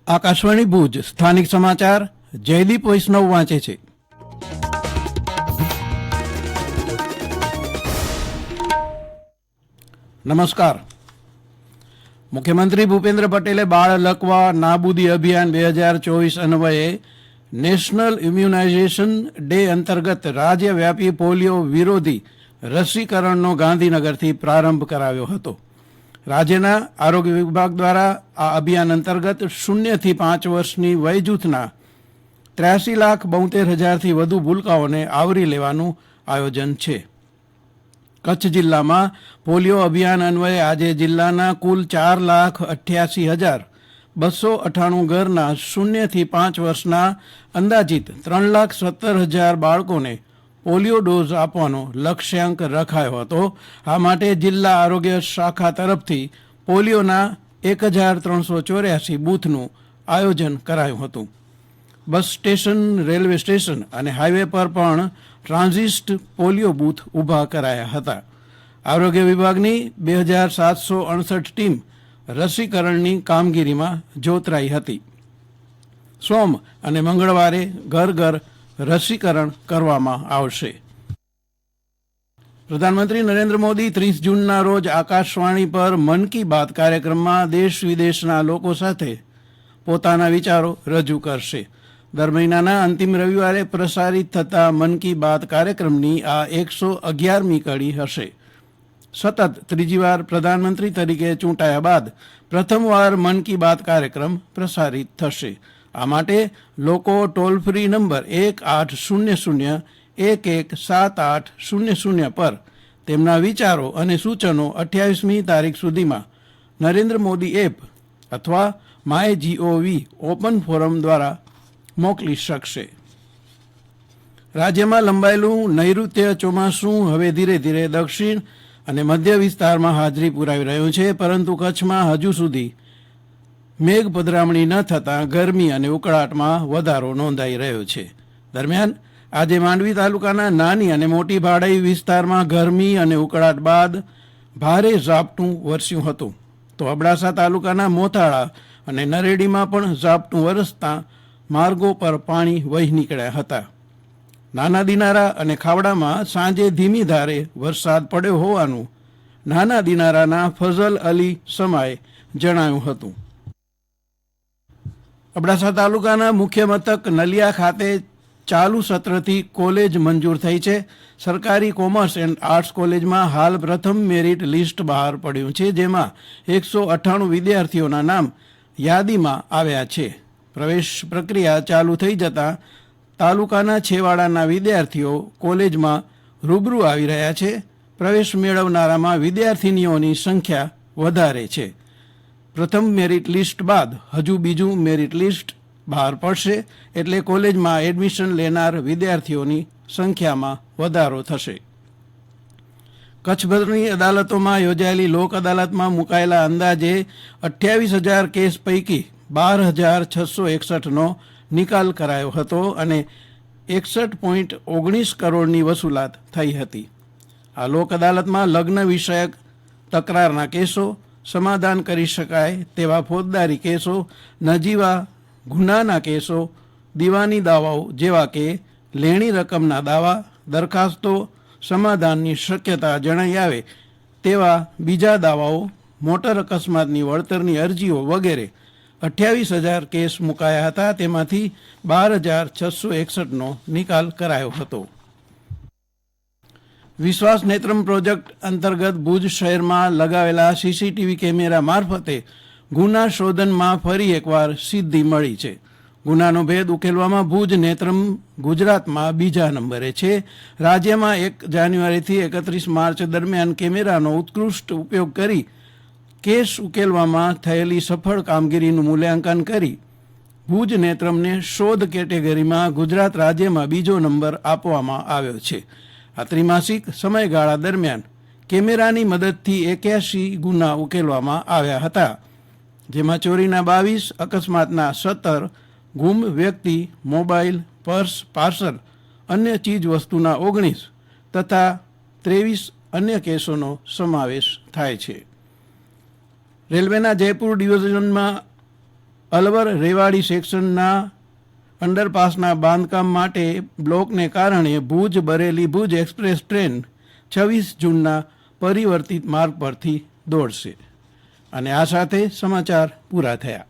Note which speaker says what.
Speaker 1: આકાશવાણી ભુજ સ્થાનિક સમાચાર જયદીપ વૈષ્ણવ વાંચે છે. નમસ્કાર. મુખ્યમંત્રી ભૂપેન્દ્ર પટેલે બાળ લકવા નાબૂદી અભિયાન 2024 અન્વયે નેશનલ ઇમ્યુનાઇઝેશન ડે અંતર્ગત રાજ્યવ્યાપી પોલિયો વિરોધી રસીકરણનો ગાંધીનગરથી પ્રારંભ કરાવ્યો હતો. રાજ્યના આરોગ્ય વિભાગ દ્વારા આ અભિયાન અંતર્ગત 0 થી 5 વર્ષની વય જૂથના 83,72,000થી વધુ ભૂલકાઓને આવરી લેવાનું આયોજન છે. કચ્છ જિલ્લામાં પોલિયો અભિયાન અન્વયે આજે જિલ્લાના કુલ 4,88,298 ઘરના 0 થી 5 વર્ષના અંદાજિત 3,17,000 બાળકોને પોલિયો ડોઝ આપવાનો લક્ષ્યાંક રખાયો હતો. આ માટે જિલ્લા આરોગ્ય શાખા તરફથી પોલિયોના 1,384 બૂથનું આયોજન કરાયું હતું. બસ સ્ટેશન, રેલવે સ્ટેશન અને હાઈવે પર પણ ટ્રાન્ઝિસ્ટ પોલિયો બૂથ ઊભા કરાયા હતા. આરોગ્ય વિભાગની 2,768 ટીમ રસીકરણની કામગીરીમાં જોતરાઈ હતી. સોમ અને મંગળવારે ઘર ઘર રસીકરણ કરવામાં આવશે. પ્રધાનમંત્રી નરેન્દ્ર મોદી 30 જૂનના રોજ આકાશવાણી પર મન કી બાત કાર્યક્રમમાં દેશ વિદેશના લોકો સાથે પોતાના વિચારો રજૂ કરશે. દર મહિનાના અંતિમ રવિવારે પ્રસારિત થતા મન કી બાત કાર્યક્રમની આ 111મી કડી હશે. સતત ત્રીજી વાર પ્રધાનમંત્રી તરીકે ચૂંટાયા બાદ પ્રથમવાર મન કી બાત કાર્યક્રમ પ્રસારિત થશે. આ માટે લોકો ટોલ ફ્રી નંબર 1-800-117800 પર તેમના વિચારો અને સૂચનો 28મી તારીખ સુધીમાં નરેન્દ્ર મોદી એપ અથવા MyGov ઓપન ફોરમ દ્વારા મોકલી શકશે. રાજ્યમાં લંબાયેલું નૈઋત્ય ચોમાસું હવે ધીરે ધીરે દક્ષિણ અને મધ્ય વિસ્તારમાં હાજરી પુરાવી રહ્યું છે, પરંતુ કચ્છમાં હજુ સુધી મેઘ પધરામણી ન થતાં ગરમી અને ઉકળાટમાં વધારો નોંધાઈ રહ્યો છે. દરમિયાન આજે માંડવી તાલુકાના નાની અને મોટી ભાડાઈ વિસ્તારમાં ગરમી અને ઉકળાટ બાદ ભારે ઝાપટું વરસ્યું હતું, તો અબડાસા તાલુકાના મોથાળા અને નરેડીમાં પણ ઝાપટું વરસતા માર્ગો પર પાણી વહી નીકળ્યા હતા. નાના દિનારા અને ખાવડામાં સાંજે ધીમી ધારે વરસાદ પડ્યો હોવાનું નાના દિનારાના ફઝલ અલી સમાએ જણાવ્યું હતું. અબડાસા તાલુકાના મુખ્ય મથક નલિયા ખાતે ચાલુ સત્રથી કોલેજ મંજૂર થઈ છે. સરકારી કોમર્સ એન્ડ આર્ટ્સ કોલેજમાં હાલ પ્રથમ મેરિટ લિસ્ટ બહાર પડ્યું છે, જેમાં 198 વિદ્યાર્થીઓના નામ યાદીમાં આવ્યા છે. પ્રવેશ પ્રક્રિયા ચાલુ થઈ જતાં તાલુકાના છેવાડાના વિદ્યાર્થીઓ કોલેજમાં રૂબરૂ આવી રહ્યા છે. પ્રવેશ મેળવનારામાં વિદ્યાર્થીનીઓની સંખ્યા વધારે છે. પ્રથમ મેરિટ લિસ્ટ બાદ હજુ બીજું મેરિટ લિસ્ટ બહાર પડશે, એટલે કોલેજમાં એડમિશન લેનાર વિદ્યાર્થીઓની સંખ્યામાં વધારો થશે. કચ્છભરની અદાલતોમાં યોજાયેલી લોક અદાલતમાં મુકાયેલા અંદાજે 28,000 કેસ પૈકી 12,661નો નિકાલ કરાયો હતો અને 61.19 કરોડની વસૂલાત થઈ હતી. આ લોક અદાલતમાં લગ્ન વિષયક તકરારના કેસો, સમાધાન કરી શકાય તેવા ફોજદારી કેસો, નજીવા ગુનાના કેસો, દીવાની દાવાઓ જેવા કે લેણી રકમના દાવા, દરખાસ્તો, સમાધાનની શક્યતા જણાઈ આવે તેવા બીજા દાવાઓ, મોટર અકસ્માતની વળતરની અરજીઓ વગેરે 28,000 કેસ મુકાયા હતા. તેમાંથી 12,661નો નિકાલ કરાયો હતો. વિશ્વાસ નેત્રમ પ્રોજેક્ટ અંતર્ગત ભુજ શહેરમાં લગાવેલા સીસીટીવી કેમેરા મારફતે ગુના શોધનમાં ફરી એકવાર સિદ્ધિ મળી છે. ગુનાનો ભેદ ઉકેલવામાં ભુજ નેત્રમ ગુજરાતમાં બીજા નંબરે છે. રાજ્યમાં 1 જાન્યુઆરીથી 31 માર્ચ દરમિયાન કેમેરાનો ઉત્કૃષ્ટ ઉપયોગ કરી કેસ ઉકેલવામાં થયેલી સફળ કામગીરીનું મૂલ્યાંકન કરી ભુજ નેત્રમને શોધ કેટેગરીમાં ગુજરાત રાજ્યમાં બીજો નંબર આપવામાં આવ્યો છે. આ ત્રિમાસિક સમયગાળા દરમિયાન કેમેરાની મદદથી 81 ગુના ઉકેલવામાં આવ્યા હતા, જેમાં ચોરીના 22, અકસ્માતના 17, ગુમ વ્યક્તિ, મોબાઈલ, પર્સ, પાર્સલ, અન્ય ચીજ વસ્તુના 19 તથા 23 અન્ય કેસોનો સમાવેશ થાય છે. રેલવેના જયપુર ડિવિઝનમાં અલવર રેવાડી સેક્શનના અંડરપાસના બાંધકામ માટે બ્લોકને કારણે ભુજ બરેલી ભુજ એક્સપ્રેસ ટ્રેન 26 જૂનના પરિવર્તિત માર્ગ પરથી દોડશે. અને આ સાથે સમાચાર પૂરા થયા.